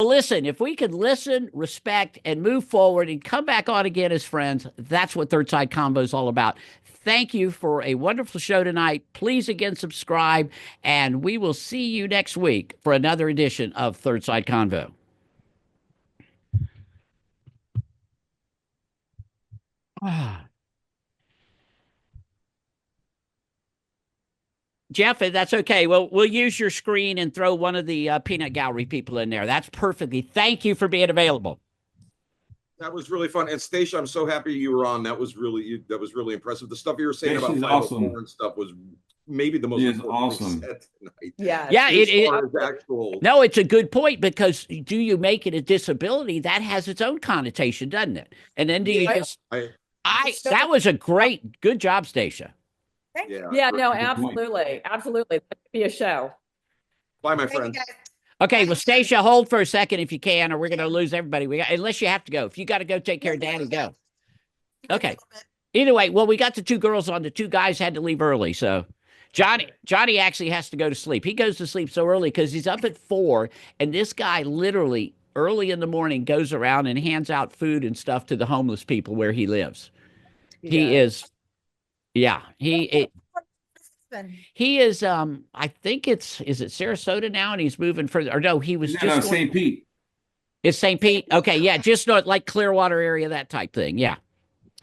Listen, if we can listen, respect, and move forward and come back on again as friends, that's what Third Side Convo is all about. Thank you for a wonderful show tonight. Please again subscribe, and we will see you next week for another edition of Third Side Convo. Jeff, that's okay. Well, we'll use your screen and throw one of the peanut gallery people in there. That's perfectly. Thank you for being available. That was really fun. And Stacia, I'm so happy you were on. That was really impressive. The stuff you were saying about awesome. and stuff was maybe the most awesome. Tonight. Yeah, no, it's a good point, because do you make it a disability? That has its own connotation, doesn't it? And then do you that was a good job, Stacia. Yeah, no, absolutely. Absolutely. That could be a show. Bye, my friend. Okay, well, Stacia, hold for a second if you can, or we're going to lose everybody. Unless you have to go. If you got to go take care of Daddy, go. Okay. Either way, well, we got the two girls on. The two guys had to leave early, so Johnny actually has to go to sleep. He goes to sleep so early because he's up at 4, and this guy literally early in the morning goes around and hands out food and stuff to the homeless people where he lives. Yeah. He is. Yeah, he is. I think is it Sarasota now, and he's moving further. Or no, he was just St. Pete. It's St. Pete. Okay, yeah, just not like Clearwater area, that type thing. Yeah,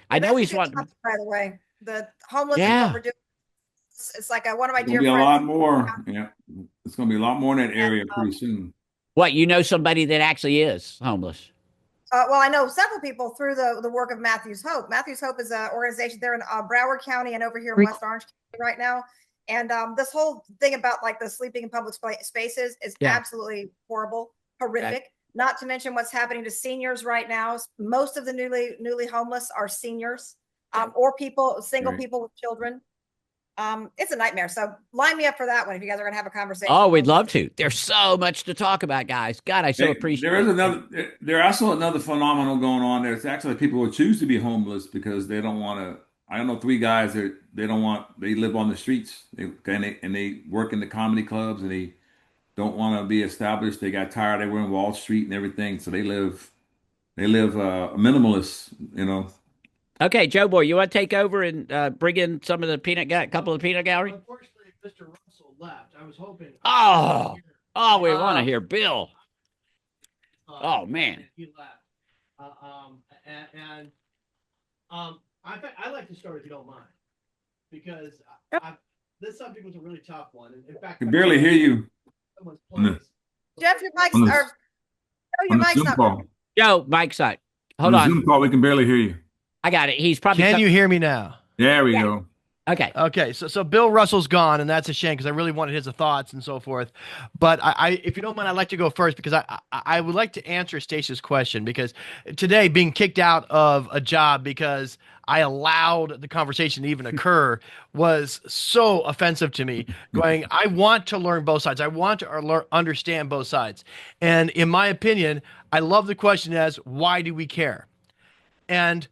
I know he's one. By the way, the homeless. Yeah. It's like one of my dear friends. A lot more. Yeah, it's going to be a lot more in that area pretty soon. What, you know somebody that actually is homeless? Well, I know several people through the work of Matthew's Hope. Matthew's Hope is an organization there in Broward County and over here in West Orange County right now. And this whole thing about like the sleeping in public spaces is absolutely horrible, horrific. Okay. Not to mention what's happening to seniors right now. Most of the newly homeless are seniors or single people with children. It's a nightmare. So line me up for that one if you guys are going to have a conversation. Oh, we'd love to. There's so much to talk about, guys. God, I so appreciate it. There's also another phenomenon going on there. It's actually people who choose to be homeless because they don't want to. I know 3 guys that they live on the streets and they work in the comedy clubs and they don't want to be established. They got tired. They were in Wall Street and everything. So they live minimalist, you know. Okay, Joe Boy, you want to take over and bring in some of the couple of peanut gallery? Unfortunately, Mr. Russell left. I was hoping. We want to hear Bill. Man. He left. I'd like to start if you don't mind, because this subject was a really tough one. In fact, I can barely hear you. Jeff, your mic's not. Joe, mic's not. Hold on. Zoom call, we can barely hear you. I got it. He's probably. Can you hear me now? There we go. Okay. So Bill Russell's gone, and that's a shame because I really wanted his thoughts and so forth. But if you don't mind, I'd like to go first because I would like to answer Stacia's question, because today being kicked out of a job because I allowed the conversation to even occur was so offensive to me. I want to learn both sides. I want to understand both sides. And in my opinion, I love the question as, why do we care? And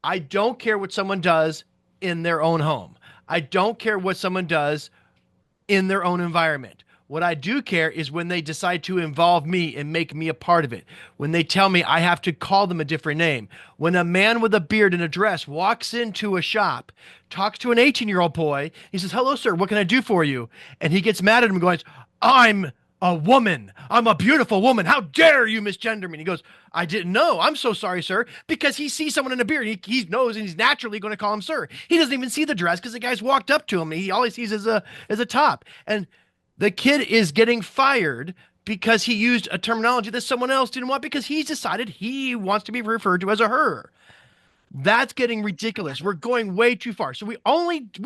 I don't care what someone does in their own home. I don't care what someone does in their own environment. What I do care is when they decide to involve me and make me a part of it. When they tell me I have to call them a different name. When a man with a beard and a dress walks into a shop, talks to an 18-year-old boy, he says, "Hello, sir, what can I do for you?" And he gets mad at him going, "I'm a woman. I'm a beautiful woman. How dare you misgender me?" And he goes, "I didn't know. I'm so sorry, sir." Because he sees someone in a beard. He knows, and he's naturally going to call him sir. He doesn't even see the dress because the guy's walked up to him. He all he sees is a top. And the kid is getting fired because he used a terminology that someone else didn't want because he's decided he wants to be referred to as a her. That's getting ridiculous. We're going way too far. So we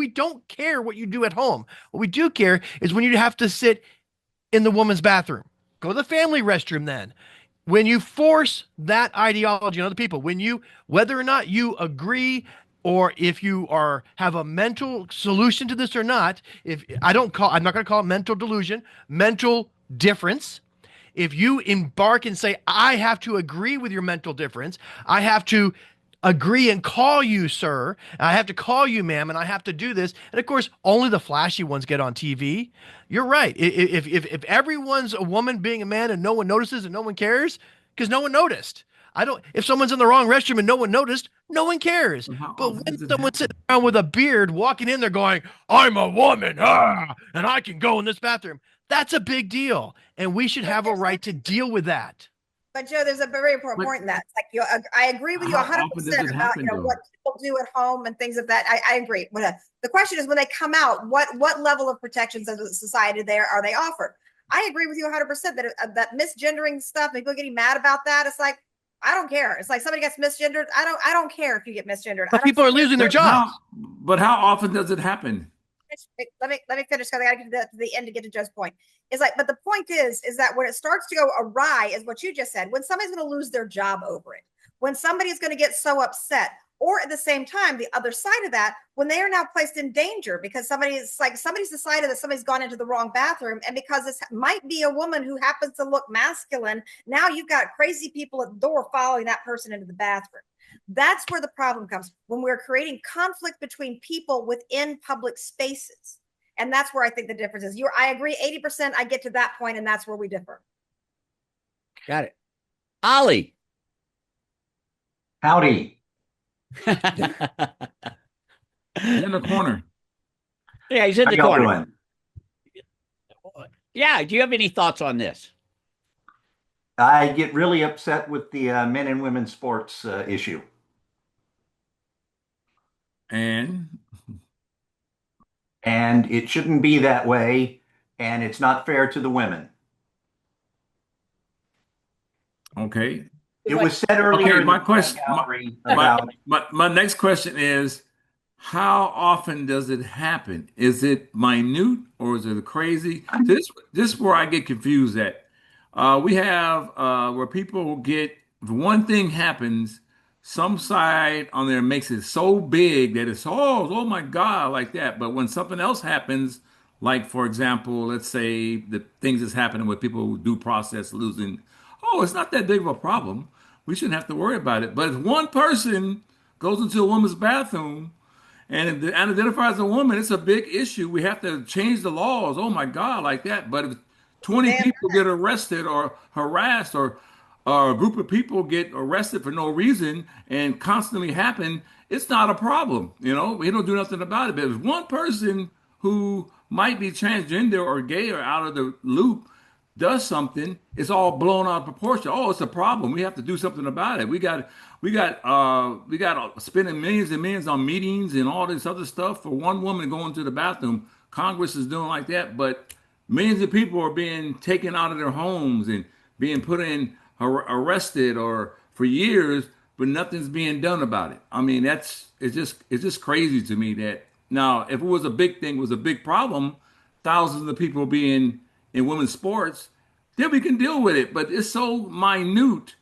don't care what you do at home. What we do care is when you have to sit in the woman's bathroom. Go to the family restroom then. When you force that ideology on other people, whether or not you agree or if you have a mental solution to this or not, I'm not going to call it mental delusion, mental difference. If you embark and say, I have to agree with your mental difference, I have to agree and call you, sir. And I have to call you, ma'am, and I have to do this. And of course, only the flashy ones get on TV. You're right. If everyone's a woman being a man and no one notices and no one cares, because no one noticed. If someone's in the wrong restroom and no one noticed, no one cares. How But often when does it someone's happen? sitting around with a beard walking in there going, I'm a woman, and I can go in this bathroom, that's a big deal. And we should have a right to deal with that. But Joe, there's a very important But- point in that. It's like I agree with you How 100% often does it about happen, though? what people do at home and things of that. I agree. But the question is, when they come out, what level of protections as a society there are they offered? I agree with you 100% that misgendering stuff, people getting mad about that. It's like, I don't care. It's like somebody gets misgendered. I don't care if you get misgendered. But people are losing their jobs. But how often does it happen? Let me finish because I got to get to the end to get to Joe's point. It's like, but the point is that when it starts to go awry, is what you just said. When somebody's going to lose their job over it, when somebody's going to get so upset, or at the same time, the other side of that, when they are now placed in danger because somebody's decided that somebody's gone into the wrong bathroom, and because this might be a woman who happens to look masculine, now you've got crazy people at the door following that person into the bathroom. That's where the problem comes, when we're creating conflict between people within public spaces. And that's where I think the difference is. I agree 80%. I get to that point, and that's where we differ. Got it. Ollie. Howdy. In the corner. Yeah, he's in How the y'all corner. doing? Yeah. Do you have any thoughts on this? I get really upset with the men and women sports issue. And It shouldn't be that way. And it's not fair to the women. okay. It was said earlier in my the question- gallery My, about my next question is, how often does it happen? Is it minute or is it crazy? This is where I get confused at. We have where people get, if one thing happens, some side on there makes it so big that it's oh my God, like that. But when something else happens, like for example, let's say the things that's happening with people who due process losing, oh, it's not that big of a problem. We shouldn't have to worry about it. But if one person goes into a woman's bathroom and identifies a woman, it's a big issue. We have to change the laws. Oh my God, like that. But if 20 people get arrested or harassed, or a group of people get arrested for no reason and constantly happen, it's not a problem. You know, we don't do nothing about it. But if one person who might be transgender or gay or out of the loop does something, it's all blown out of proportion. Oh, it's a problem. We have to do something about it. We got spending millions and millions on meetings and all this other stuff for one woman going to the bathroom. Congress is doing like that, but millions of people are being taken out of their homes and being put in arrested or for years, but nothing's being done about it. I mean, it's just crazy to me that now if it was a big thing, it was a big problem, thousands of people being in women's sports, then we can deal with it. But it's so minute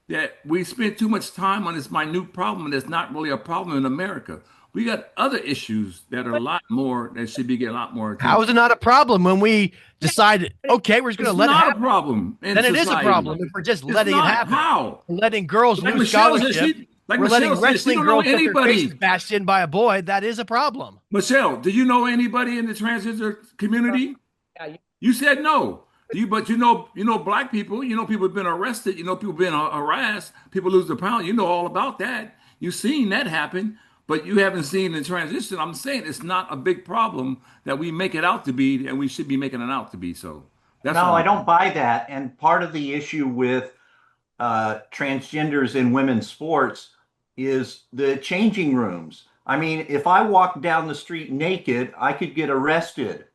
that we spend too much time on this minute problem, and it's not really a problem in America. We got other issues that are a lot more, that should be getting a lot more attention. How is it not a problem when we decide, okay, we're just going to let it It's not a happen? problem. Then it is a problem if we're just letting it happen. How? Letting girls Like lose Michelle said, scholarship. like We're letting Michelle said, she wrestling don't know girls get their anybody. faces bashed in by a boy. That is a problem. Michelle, do you know anybody in the transgender community? Yeah, You said no. But you know black people. You know people have been arrested. You know people been harassed. People lose their pound. You know all about that. You've seen that happen, but you haven't seen the transition. I'm saying it's not a big problem that we make it out to be, and we should be making it out to be. So that's no, all. I don't buy that. And part of the issue with transgenders in women's sports is the changing rooms. I mean, if I walk down the street naked, I could get arrested.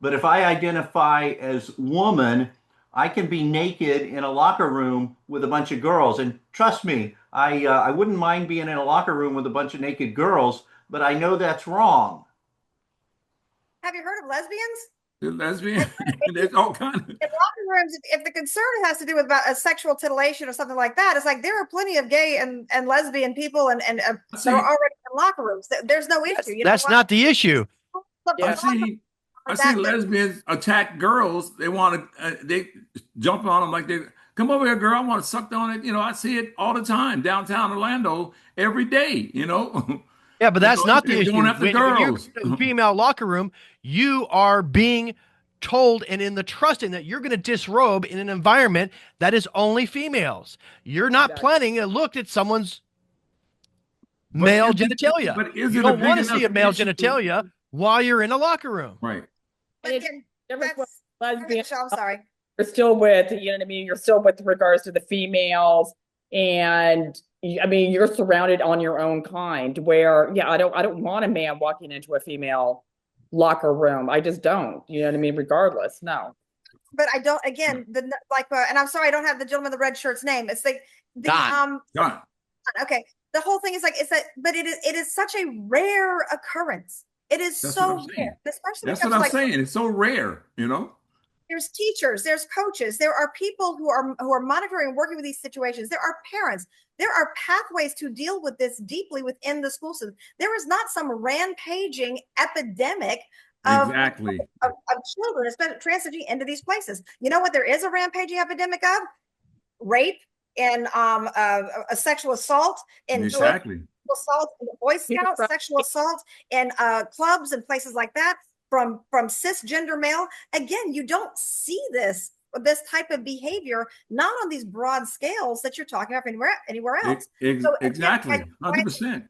But if I identify as woman, I can be naked in a locker room with a bunch of girls. And trust me, I wouldn't mind being in a locker room with a bunch of naked girls, but I know that's wrong. Have you heard of lesbians? The lesbian, there's all kind of. In locker rooms, if the concern has to do with about a sexual titillation or something like that, it's like there are plenty of gay and lesbian people and that are already in locker rooms. There's no issue. That's not the issue. I see lesbians attack girls. They want to, they jump on them like Come over here, girl. I want to suck on it. You know, I see it all the time downtown Orlando every day. You know, Yeah, but that's not the They're issue. going after When you're girls. in a female locker room, you are being told and in the trusting that you're going to disrobe in an environment that is only females. You're not Exactly. planning to look at someone's But male is it- genitalia. but is You it a don't want to big see a enough male issue? genitalia while you're in a locker room. Right. But It's again, different with that's, lesbian. Michelle, I'm sorry. You're still with, you know what I mean? You're still with regards to the females, and I mean, you're surrounded on your own kind. Where, yeah, I don't want a man walking into a female locker room. I just don't. You know what I mean? Regardless, no. But I don't, again, and I'm sorry, I don't have the gentleman in the red shirt's name. It's like the, Don. Done. okay. The whole thing is like, but it is such a rare occurrence. It is That's so what I'm saying. rare, especially when it That's comes what to I'm saying. It's so rare, you know. there's teachers, there's coaches, there are people who are monitoring and working with these situations. There are parents. There are pathways to deal with this deeply within the school system. There is not some rampaging epidemic Exactly. of children, especially transiting into these places. You know what? There is a rampaging epidemic of rape and a sexual assault in Exactly. assault in the Boy Scouts, sexual assault in clubs and places like that from cisgender male. Again, you don't see this type of behavior, not on these broad scales that you're talking about anywhere else. So Exactly. again, 100%.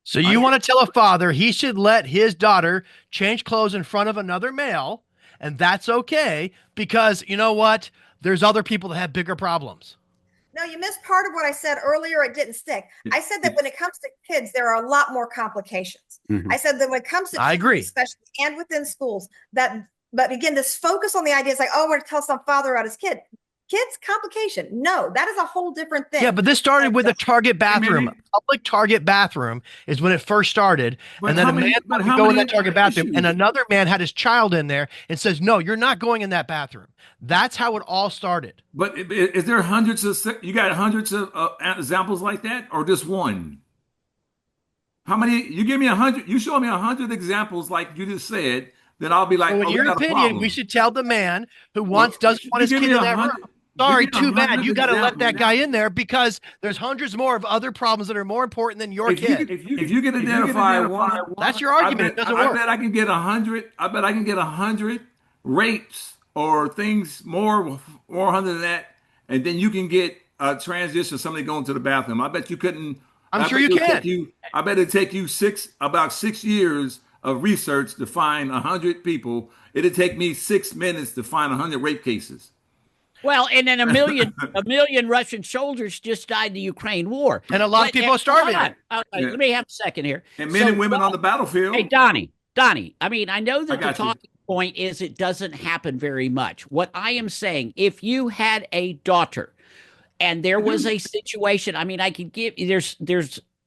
So you want to tell a father he should let his daughter change clothes in front of another male, and that's okay because you know what? There's other people that have bigger problems. No, you missed part of what I said earlier. It didn't stick. I said that when it comes to kids, there are a lot more complications. Mhm. I said that when it comes to I kids, agree. especially and within schools, but again, this focus on the idea is like, oh, we're to tell some father about his kid. Kids complication. No, that is a whole different thing. Yeah, but this started with a Target bathroom. many- Public Target bathroom is when it first started. But And then how a man many- but would how go in many that Target bathroom, issues? and another man had his child in there and says, no, you're not going in that bathroom. That's how it all started. But is there you got hundreds of examples like that or just one? How many? You give me 100, you show me 100 examples like you just said, then I'll be like, So in oh, we your got a opinion, problem. we should tell the man who Well, doesn't want you his give kid me in that 100 room. Sorry, give me too bad. 100 You got to let that examples. guy in there because there's hundreds more of other problems that are more important than your kid. If you can identify one, That's your argument. It doesn't I work. bet I can get 100. I bet I can get 100 rapes or things more 100 than that, and then you can get a transition. Somebody going to the bathroom. I bet you couldn't. I'm sure you can. I bet it'd take you about 6 years of research to find 100 people. It'd take me 6 minutes to find 100 rape cases. Well, and then a million Russian soldiers just died in the Ukraine war. And a lot of people are starving. Hold on. Yeah. Let me have a second here. And men and women on the battlefield. Hey, Donnie, I mean, I know that the got you. talking point is it doesn't happen very much. What I am saying, if you had a daughter and there was a situation, I mean, I could give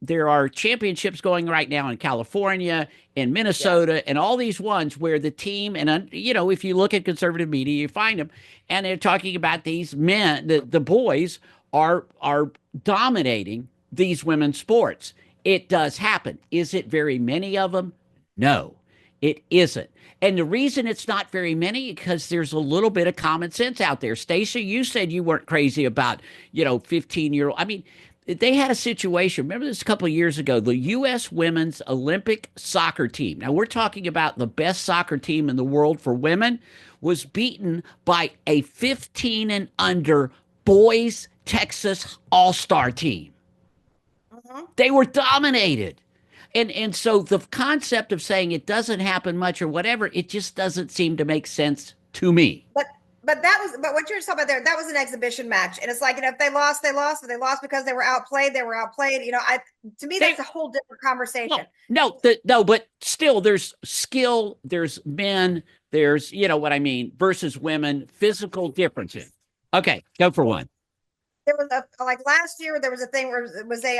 there are championships going right now in California, in Minnesota, and all these ones where the team, and you know, if you look at conservative media, you find them, and they're talking about these men, the boys are dominating these women's sports. It does happen. Is it very many of them? No, it isn't. And the reason it's not very many because there's a little bit of common sense out there. Stacia, you said you weren't crazy about, 15-year-old. I mean, they had a situation. Remember this a couple of years ago, the U.S. women's Olympic soccer team. Now, we're talking about the best soccer team in the world for women was beaten by a 15 and under boys Texas all-star team. They were dominated. And so the concept of saying it doesn't happen much or whatever, it just doesn't seem to make sense to me. But what you're talking about there, that was an exhibition match. And it's like, if they lost, they lost. If they lost because they were outplayed, they were outplayed. To me, that's a whole different conversation. No, but still there's skill, there's men, there's, what I mean, versus women, physical differences. Okay, go for one. There was like last year, there was a thing where it was a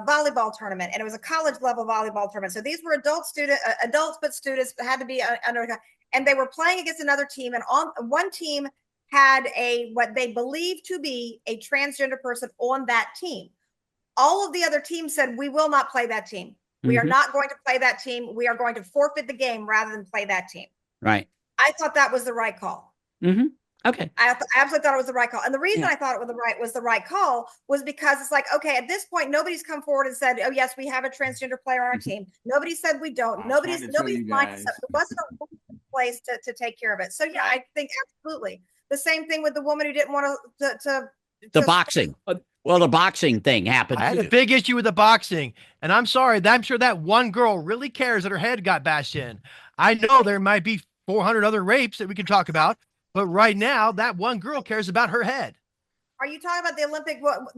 volleyball tournament, and it was a college level volleyball tournament. So these were adults, but students had to be under, and they were playing against another team. And on one team had what they believed to be a transgender person on that team. All of the other teams said, we will not play that team. We are not going to play that team. We are going to forfeit the game rather than play that team. Right. I thought that was the right call. Mm-hmm. Okay. I absolutely thought it was the right call. And the reason Yeah. I thought it was the right call was because it's like, okay, at this point, nobody's come forward and said, oh, yes, we have a transgender player on our team. Nobody said we don't. I was trying to tell Nobody's you mind guys. there wasn't a place to take care of it. So yeah, I think absolutely. The same thing with the woman who didn't want The boxing. Well, the boxing thing happened I had a too. big issue with the boxing, and I'm sorry. I'm sure that one girl really cares that her head got bashed in. I know there might be 400 other rapes that we can talk about, but right now, that one girl cares about her head. Are you talking about the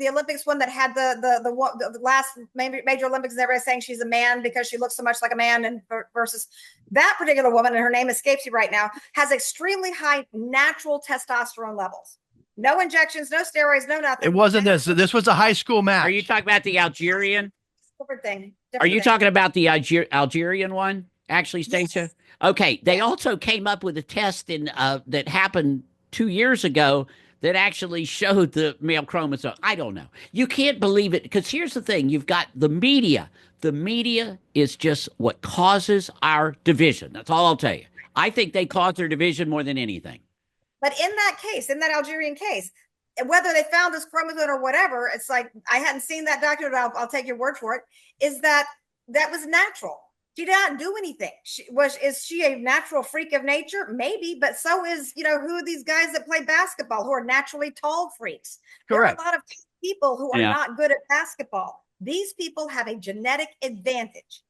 Olympics one that had the last major Olympics and everybody's saying she's a man because she looks so much like a man, and versus that particular woman, and her name escapes you right now, has extremely high natural testosterone levels. No injections, no steroids, no nothing. It wasn't this. This was a high school match. Are you talking about the Algerian? Different thing. Are you talking about the Algerian one? Actually, Stacia? Yes. Okay. They also came up with a test that happened 2 years ago that actually showed the male chromosome. I don't know. You can't believe it because here's the thing. You've got the media. The media is just what causes our division. That's all I'll tell you. I think they cause their division more than anything. But in that case, in that Algerian case, whether they found this chromosome or whatever, it's like, I hadn't seen that document, I'll take your word for it, is that was natural. She did not do anything. Is she a natural freak of nature? Maybe, but so is, who are these guys that play basketball who are naturally tall freaks? Correct. There are a lot of people who are Yeah. not good at basketball. These people have a genetic advantage.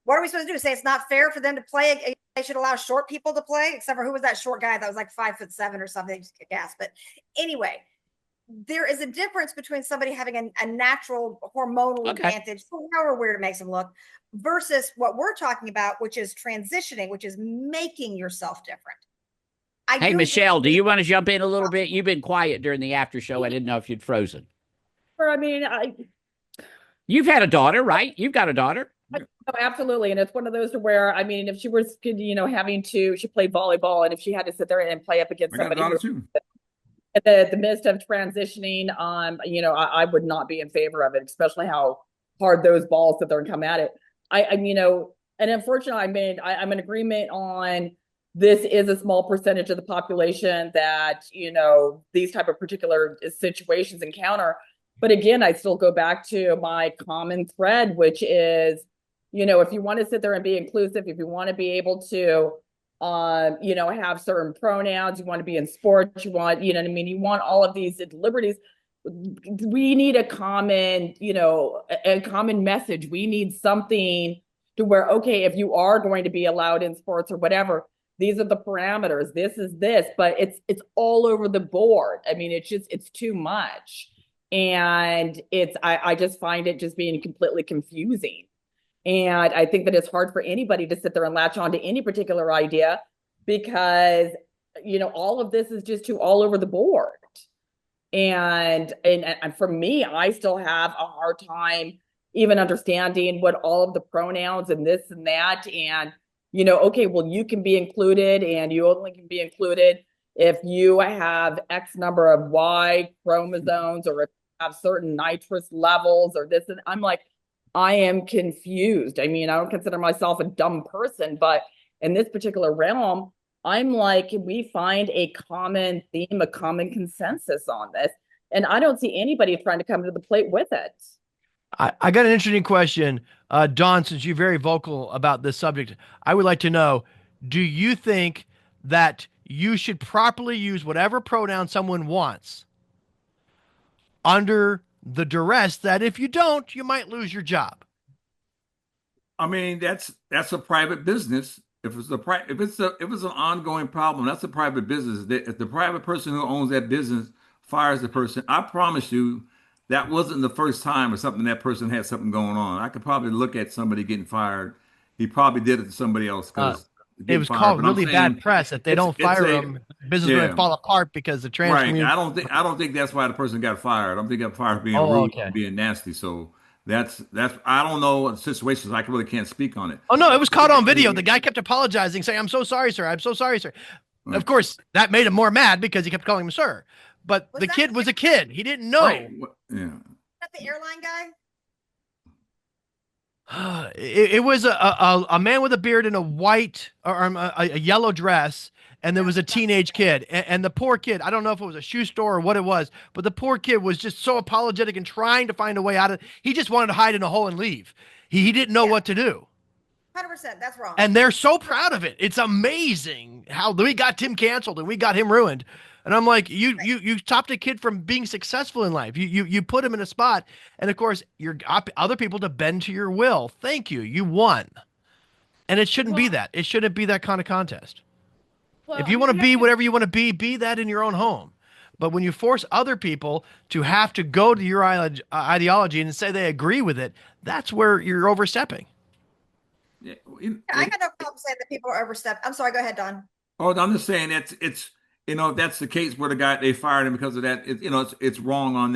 What are we supposed to do? Say it's not fair for them to play? They should allow short people to play, except for who was that short guy that was like 5'7" or something? Just kick ass. But anyway, there is a difference between somebody having a natural hormonal Okay. advantage, however weird it makes them look, versus what we're talking about, which is transitioning, which is making yourself different. Hey, Michelle, do you want to jump in a little bit? You've been quiet during the after show. I didn't know if you'd frozen. I mean, You've had a daughter, right? You've got a daughter. oh, absolutely. And it's one of those to where, I mean, if she was, she played volleyball, and if she had to sit there and play up against I got a somebody daughter who, too. at the midst of transitioning, I would not be in favor of it, especially how hard those balls that they're come at it. And unfortunately, I'm in agreement on this is a small percentage of the population that, these type of particular situations encounter. But again, I still go back to my common thread, which is, if you want to sit there and be inclusive, if you want to be able to, have certain pronouns, you want to be in sports, you want, you want all of these liberties. We need a common, a common message. We need something to where, okay, if you are going to be allowed in sports or whatever, these are the parameters. This is this, but it's all over the board. I mean, it's too much. And I just find it just being completely confusing. And I think that it's hard for anybody to sit there and latch on to any particular idea because, all of this is just too all over the board. And for me, I still have a hard time even understanding what all of the pronouns and this and that. And, okay, well, you can be included, and you only can be included if you have X number of Y chromosomes, or if you have certain nitrous levels or this. And I'm like, I am confused. I mean, I don't consider myself a dumb person, but in this particular realm, I'm like, can we find a common theme, a common consensus on this? And I don't see anybody trying to come to the plate with it. I got an interesting question. Dawn, since you're very vocal about this subject, I would like to know, do you think that you should properly use whatever pronoun someone wants under the duress that if you don't, you might lose your job? I mean, that's a private business. If it's an ongoing problem, that's a private business. If the private person who owns that business fires the person, I promise you, that wasn't the first time or something that person had something going on. I could probably look at somebody getting fired. He probably did it to somebody else because It was called really bad press. If they don't fire him, business will fall apart because the trans community. I don't think that's why the person got fired. I don't think he got fired being rude, being nasty. So that's I don't know situations. I really can't speak on it. Oh no, it was caught on video. The guy kept apologizing, saying, "I'm so sorry, sir. I'm so sorry, sir." Right. Of course, that made him more mad because he kept calling him sir. But the kid was a kid. He didn't know. Right. Yeah. Is that the airline guy? It was a man with a beard in a white or a yellow dress, and there was a teenage kid, and the poor kid, I don't know if it was a shoe store or what it was, but the poor kid was just so apologetic and trying to find a way out of. He just wanted to hide in a hole and leave. He didn't know what to do. 100%. That's wrong. And they're so proud of it. It's amazing how we got Tim canceled and we got him ruined. And I'm like, you stopped a kid from being successful in life. You put him in a spot, and of course, you're other people to bend to your will. Thank you. You won. And it shouldn't be that. It shouldn't be that kind of contest. If you want to be whatever you want to be that in your own home. But when you force other people to have to go to your ideology and say they agree with it, that's where you're overstepping. Yeah, I got no problem saying that people are overstepped. I'm sorry. Go ahead, Don. oh, I'm just saying it's that's the case where the guy they fired him because of that. It's wrong on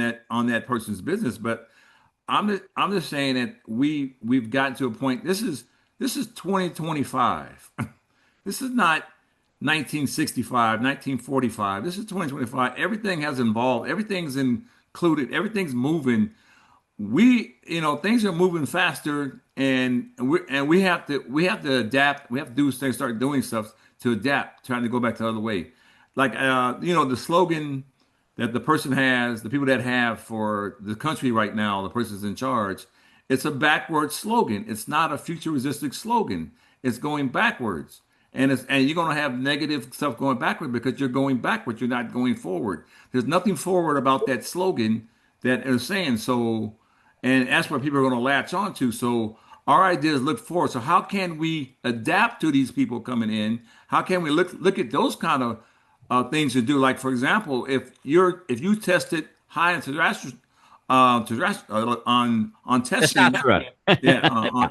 that person's business. But I'm just saying that we've gotten to a point. This is 2025. This is not 1965, 1945. This is 2025. Everything has involved. Everything's included. Everything's moving. Things are moving faster, and we have to adapt. We have to do things, start doing stuff to adapt, trying to go back the other way. Like the slogan that the person has, the people that have for the country right now, the person's in charge, it's a backwards slogan. It's not a futuristic slogan. It's going backwards. And you're going to have negative stuff going backward because you're going backward. You're not going forward. There's nothing forward about that slogan that is saying so. And that's what people are going to latch on to. So our idea is look forward. So how can we adapt to these people coming in? How can we look at those kind of things to do? Like, for example, if you tested high in testosterone, on testing,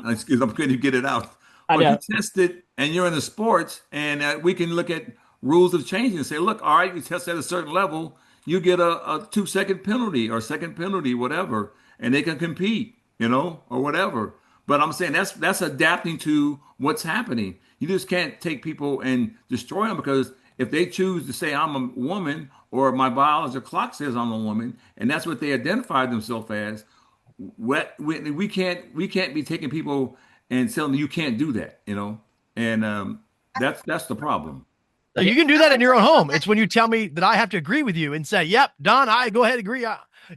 excuse me, I'm going to get it out. But you test it and you're in the sports, and we can look at rules of changing and say, look, all right, you test at a certain level, you get a 2-second penalty or second penalty, whatever, and they can compete, or whatever. But I'm saying that's adapting to what's happening. You just can't take people and destroy them, because if they choose to say I'm a woman, or my biological clock says I'm a woman, and that's what they identify themselves as, we can't be taking people and telling them you can't do that, and that's the problem. You can do that in your own home. It's when you tell me that I have to agree with you and say, yep, Don, I go ahead, agree.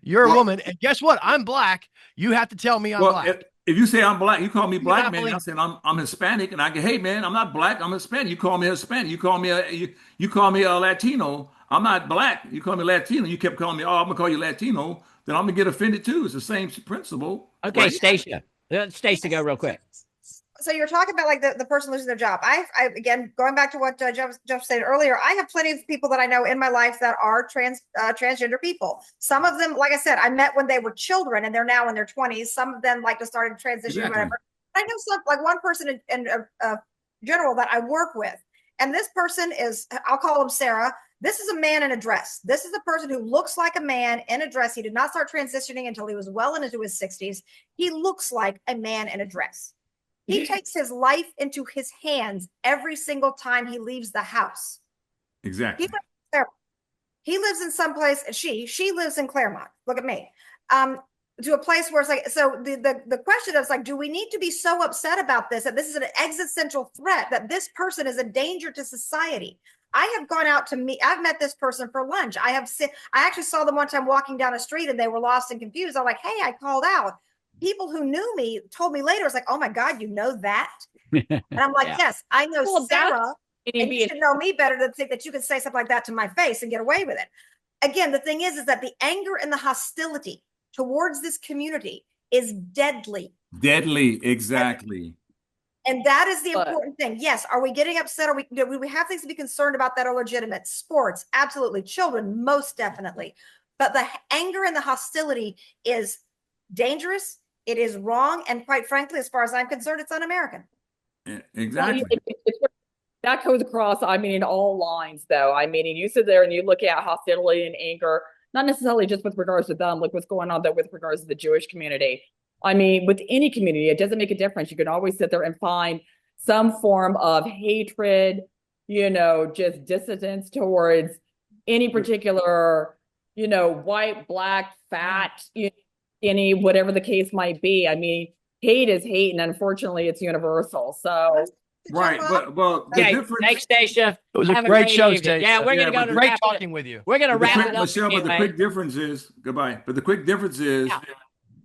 You're a woman. And guess what? I'm black. You have to tell me I'm black. If you say I'm black, you call me black, man. I'm saying I'm Hispanic, and I go, hey, man, I'm not black. I'm Hispanic. You call me Hispanic. You call me a Latino. I'm not black. You call me Latino. You kept calling me, I'm gonna call you Latino. Then I'm gonna get offended too. It's the same principle. Okay, right? Stacia. Stacia, go real quick. So you're talking about like the person losing their job. I again, going back to what Jeff said earlier, I have plenty of people that I know in my life that are transgender people. Some of them, like I said, I met when they were children and they're now in their 20s. Some of them like to start a transition, or whatever. I know some, like one person in general that I work with, and this person is, I'll call him Sarah. This is a man in a dress. This is a person who looks like a man in a dress. He did not start transitioning until he was well into his 60s. He looks like a man in a dress. He takes his life into his hands every single time he leaves the house. Exactly. He lives in some place. She lives in Claremont. Look at me. To a place where it's like, so the question is like, do we need to be so upset about this, that this is an existential threat, that this person is a danger to society? I have gone out to meet, I've met this person for lunch. I actually saw them one time walking down a street and they were lost and confused. I'm like, hey, I called out. People who knew me told me later, it's like, oh my God, you know that? And I'm like, yes, I know Sarah, and you should know me better than think that you can say something like that to my face and get away with it. Again, the thing is that the anger and the hostility towards this community is deadly. Deadly, exactly. And that is the important thing. Yes, are we getting upset? Do we have things to be concerned about that are legitimate? Sports, absolutely. Children, most definitely. But the anger and the hostility is dangerous. It is wrong, and quite frankly, as far as I'm concerned, it's un-American. Exactly. That goes across, in all lines, though. You sit there and you look at hostility and anger, not necessarily just with regards to them, like what's going on, though, with regards to the Jewish community. With any community, it doesn't make a difference. You can always sit there and find some form of hatred, just dissidence towards any particular, white, black, fat, any, whatever the case might be. Hate is hate, and unfortunately it's universal. So Right, jump on. but the Okay, difference. thanks, Stacia. It was a Have great show, evening. Stacia. Yeah, we're Yeah, gonna go but to the- Great wrap it. talking with you. We're gonna But the wrap quick, it up. Michelle, but the anyway. quick difference is goodbye. But the quick difference is Yeah.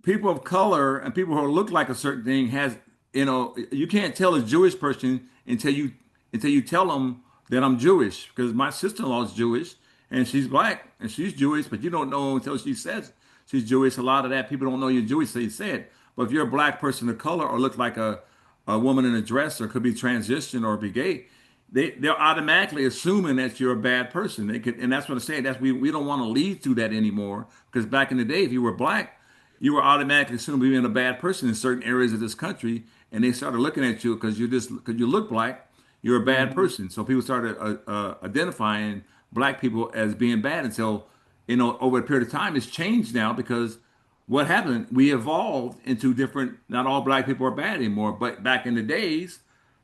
people of color and people who look like a certain thing has, you can't tell a Jewish person until you tell them that I'm Jewish, because my sister-in-law is Jewish and she's black and she's Jewish, but you don't know until she says she's Jewish. A lot of that people don't know you're Jewish, so you say it. But if you're a black person of color or look like a woman in a dress or could be transition or be gay, they're automatically assuming that you're a bad person. They could, and that's what I'm saying. We don't want to lead to that anymore, because back in the day, if you were black, you were automatically assumed being a bad person in certain areas of this country, and they started looking at you because you look black, you're a bad person. So people started identifying black people as being bad until over a period of time it's changed now, because what happened? We evolved into different. Not all black people are bad anymore, but back in the days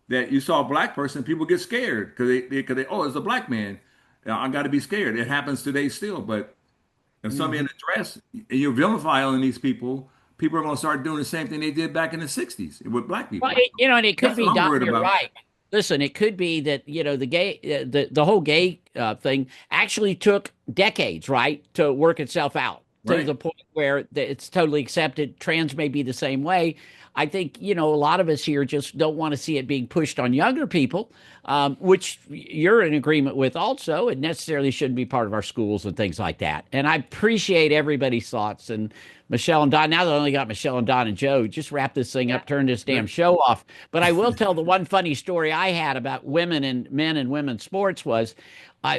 that you saw a black person, people get scared because oh, it's a black man. I got to be scared. It happens today still, but if somebody in a dress and you're vilifying these people, people are going to start doing the same thing they did back in the '60s with black people. Well, and it could That's be what I'm Don, worried you're about. right. Listen, it could be that the gay the whole gay thing actually took decades, right, to work itself out to Right. the point where it's totally accepted. Trans may be the same way. I think a lot of us here just don't want to see it being pushed on younger people, which you're in agreement with also. It necessarily shouldn't be part of our schools and things like that. And I appreciate everybody's thoughts. And Michelle and Don, now that I only got Michelle and Don and Joe, just wrap this thing up, turn this damn show off. But I will tell the one funny story I had about women and men and women's sports was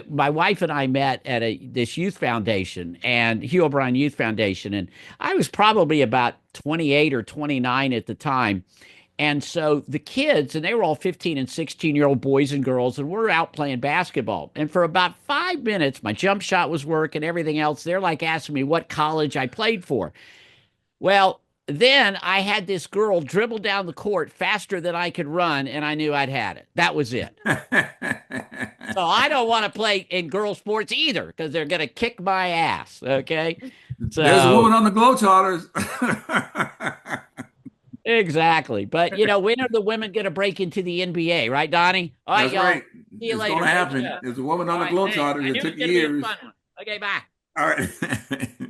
my wife and I met at this youth foundation, and Hugh O'Brien Youth Foundation, and I was probably about 28 or 29 at the time. And so the kids, and they were all 15 and 16-year-old boys and girls, and we're out playing basketball. And for about 5 minutes, my jump shot was working, everything else. They're like asking me what college I played for. Well, then I had this girl dribble down the court faster than I could run, and I knew I'd had it. That was it. So I don't want to play in girl sports either, because they're going to kick my ass. Okay. So There's a woman on the Globetrotters. exactly. But when are the women going to break into the NBA, right, Donnie? All right, That's y'all. right. See you It's later. going to Great happen. show. There's a woman on All the right, thanks. I Globetrotters. knew It it was took gonna be a years. fun one. Okay, bye. All right.